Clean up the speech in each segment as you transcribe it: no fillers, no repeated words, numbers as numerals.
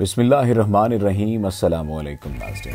बिस्मिल्लाहिर्रहमानिर्रहीम। अस्सलाम वालेकुम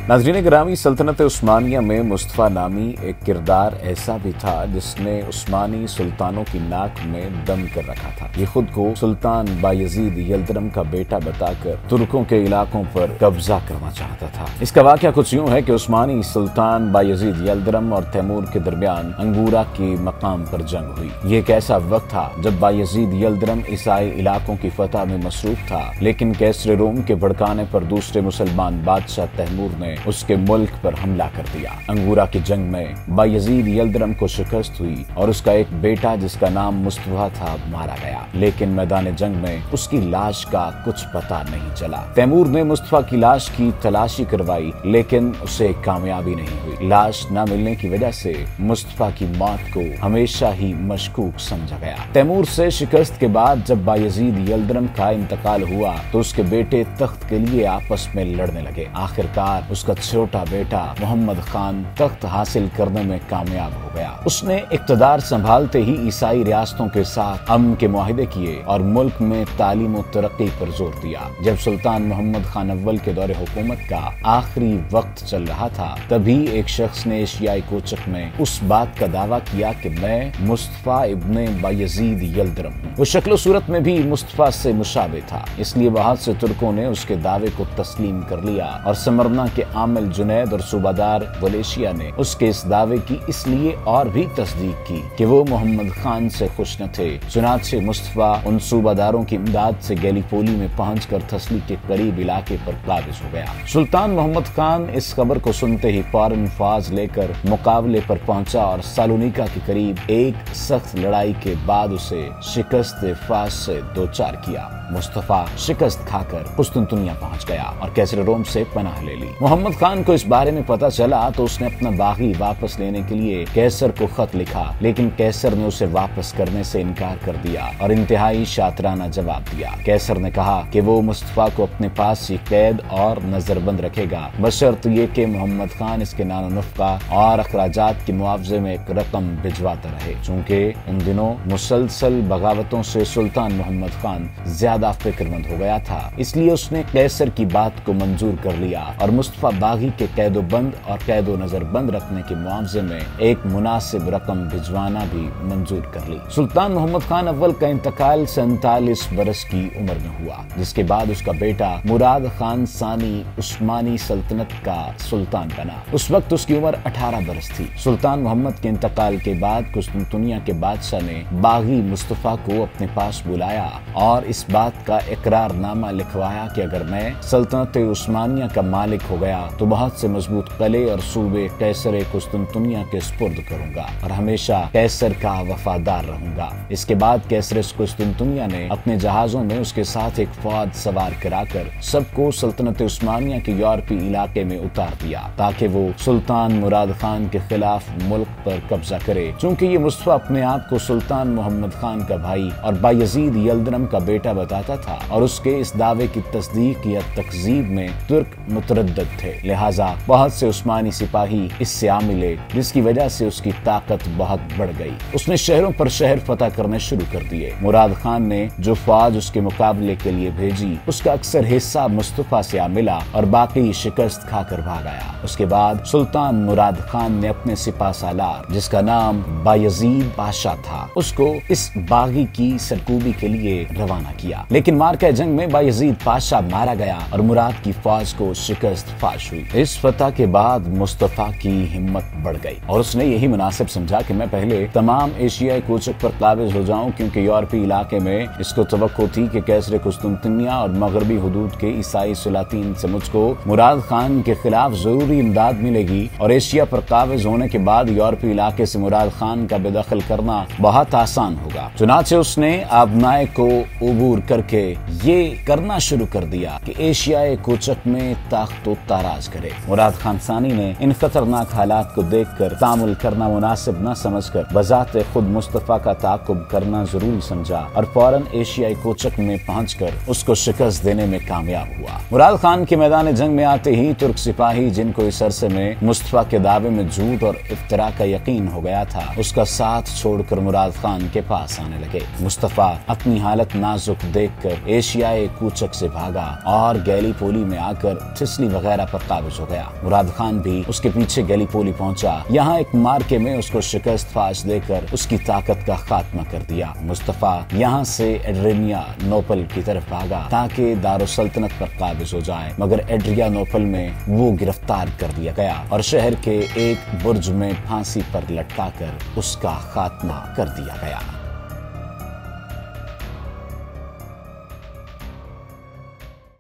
नाज़रीन गिरामी, सल्तनत उस्मानिया में मुस्तफ़ा नामी एक किरदार ऐसा भी था जिसने उस्मानी सुल्तानों की नाक में दम कर रखा था। ये खुद को सुल्तान बायजीद यल्दरम का बेटा बताकर तुर्कों के इलाकों पर कब्जा करना चाहता था। इसका वाक़या कुछ यूँ है कि उस्मानी सुल्तान बायजीद यल्दरम और तैमूर के दरमियान अंगूरा के मकाम पर जंग हुई। ये एक ऐसा वक्त था जब बायजीद यल्दरम ईसाई इलाकों की फतह में मसरूफ था, लेकिन कैसर रोम के भड़काने पर दूसरे मुसलमान बादशाह तैमूर ने उसके मुल्क पर हमला कर दिया। अंगूरा की जंग में बायजीद यल्दरम को शिकस्त हुई और उसका एक बेटा जिसका नाम मुस्तफा था मारा गया, लेकिन मैदान जंग में उसकी लाश का कुछ पता नहीं चला। तैमूर ने मुस्तफा की लाश की तलाशी करवाई, लेकिन उसे कामयाबी नहीं हुई। लाश न मिलने की वजह से मुस्तफा की मौत को हमेशा ही मशकूक समझा गया। तैमूर से शिकस्त के बाद जब बायजीद यल्दरम का इंतकाल हुआ तो उसके बेटे तख्त के लिए आपस में लड़ने लगे। आखिरकार उसका छोटा बेटा मोहम्मद खान तख्त हासिल करने में कामयाब हो गया। उसने इक़्तिदार संभालते ही ईसाई रियासतों के साथ अमन के मुआहिदे किए और मुल्क में तालीम और तरक्की पर जोर दिया। जब सुल्तान मोहम्मद खान अव्वल के दौरे हुकूमत का आखिरी वक्त चल रहा था, तभी एक शख्स ने एशियाई कोचक में उस बात का दावा किया कि मैं मुस्तफा इब्ने बायजीद यल्दरम हूँ। वो शक्ल सूरत में भी मुस्तफा से मुशाबे था, इसलिए बहुत से तुर्कों ने उसके दावे को तस्लीम कर लिया और समरना के आमिल जुनैद और सूबादार वलेशिया ने उसके इस दावे की इसलिए और भी तस्दीक की कि वो मोहम्मद खान से खुश न थे। चुनाचे मुस्तफा उन सूबादारों की इमदाद से गैलीपोली में पहुंचकर थसली के करीब इलाके पर काबिज हो गया। सुल्तान मोहम्मद खान इस खबर को सुनते ही फौरन फौज लेकर मुकाबले पर पहुंचा और सालोनिका के करीब एक सख्त लड़ाई के बाद उसे शिकस्त फास से दो चार किया। मुस्तफा शिकस्त खाकर कुस्तुनतुनिया पहुंच गया और कैसर रोम से पनाह ले ली। मोहम्मद खान को इस बारे में पता चला तो उसने अपना बागी वापस लेने के लिए कैसर को खत लिखा, लेकिन कैसर ने उसे वापस करने से इनकार कर दिया और इंतहाई शातिराना जवाब दिया। कैसर ने कहा कि वो मुस्तफा को अपने पास ही कैद और नजरबंद रखेगा, बशर्त ये कि मोहम्मद खान इसके नानो नफका और अखराजात के मुआवजे में एक रकम भिजवाता रहे। चूँकि उन दिनों मुसलसल बगावतों से सुल्तान मोहम्मद खान ज्यादा फिक्रमंद हो गया था, इसलिए उसने कैसर की बात को मंजूर कर लिया और मुस्तफा बागी के कैदोबंद और कैदो नजरबंद रखने के मुआवजे में एक मुनासिब रकम भिजवाना भी मंजूर कर ली। सुल्तान मोहम्मद खान अव्वल का इंतकाल 47 बरस की उम्र में हुआ, जिसके बाद उसका बेटा मुराद खान सानी उस्मानी सल्तनत का सुल्तान बना। उस वक्त उसकी उम्र 18 बरस थी। सुल्तान मोहम्मद के इंतकाल के बाद कुस्तुनतुनिया के बादशाह ने बागी मुस्तफा को अपने पास बुलाया और इस बात का इकरारनामा लिखवाया कि अगर मैं सल्तनत उस्मानिया का मालिक हो गया तो बहुत से मजबूत किले और सूबे कैसर कुस्तुनतुनिया के सुपुर्द करूंगा और हमेशा कैसर का वफादार रहूंगा। इसके बाद कैसर कुस्तुनतुनिया ने अपने जहाजों में उसके साथ एक फौज सवार कराकर सबको सल्तनत उस्मानिया के यूरोपीय इलाके में उतार दिया ताकि वो सुल्तान मुराद खान के खिलाफ मुल्क पर कब्जा करे। चूँकि ये मुस्तफा अपने आप को सुल्तान मोहम्मद खान का भाई और बायजीद यल्दरम का बेटा बताता था और उसके इस दावे की तस्दीक या तकजीब में तुर्क मुतरद्दिद थे, लिहाजा बहुत से उस्मानी सिपाही इससे आ मिले, जिसकी वजह से उसकी ताकत बहुत बढ़ गई। उसने शहरों पर शहर फतह करने शुरू कर दिए। मुराद खान ने जो फौज उसके मुकाबले के लिए भेजी उसका अक्सर हिस्सा मुस्तफा से आ मिला और बाकी शिकस्त खाकर भाग आया। उसके बाद सुल्तान मुराद खान ने अपने सिपा सालार, जिसका नाम बायजीद पाशा था, उसको इस बागी की सरकूबी के लिए रवाना किया, लेकिन मार्का जंग में बायजीद पाशा मारा गया और मुराद की फौज को शिकस्त फाश हुई। इस फतह के बाद मुस्तफा की हिम्मत बढ़ गई और उसने यही मुनासिब समझा कि मैं पहले तमाम एशियाई कोचक पर काबिज हो जाऊं, क्योंकि यूरोपीय इलाके में इसको तवक्को थी कि कैसर कुस्तुनतुनिया और मगरबी हुदूद के ईसाई सलातीन से मुझको मुराद खान के खिलाफ जरूरी इमदाद मिलेगी और एशिया पर काबिज होने के बाद यूरोपीय इलाके से मुराद खान का बेदखल करना बहुत आसान होगा। चुनाचे उसने आबनाए को उबूर करके ये करना शुरू कर दिया कि एशियाई कोचक में ताकत ताराज करे। मुराद खान सानी ने इन खतरनाक हालात को देखकर तामुल करना मुनासिब न समझकर बजाते खुद मुस्तफा का ताकुब करना जरूरी समझा और फौरन एशियाई कोचक में पहुंचकर उसको शिकस्त देने में कामयाब हुआ। मुराद खान के मैदान जंग में आते ही तुर्क सिपाही, जिनको इस अरसे में मुस्तफा के दावे में झूठ और इफ्तरा का यकीन हो गया था, उसका साथ छोड़कर मुराद खान के पास आने लगे। मुस्तफा अपनी हालत नाजुक देखकर एशियाई कोचक से भाग भागा और गैलीपोली में आकर ठिसली वगैरह पर काबिज हो गया। मुराद खान भी उसके पीछे गैलीपोली पहुंचा। यहाँ एक मार्के में उसको शिकस्त फाश देकर उसकी ताकत का खात्मा कर दिया। मुस्तफा यहाँ से एड्रियानोपल की तरफ भागा ताकि दारुसल्तनत पर काबिज हो जाए, मगर एड्रियानोपल में वो गिरफ्तार कर दिया गया और शहर के एक बुर्ज में फांसी पर लटकाकर उसका खात्मा कर दिया गया।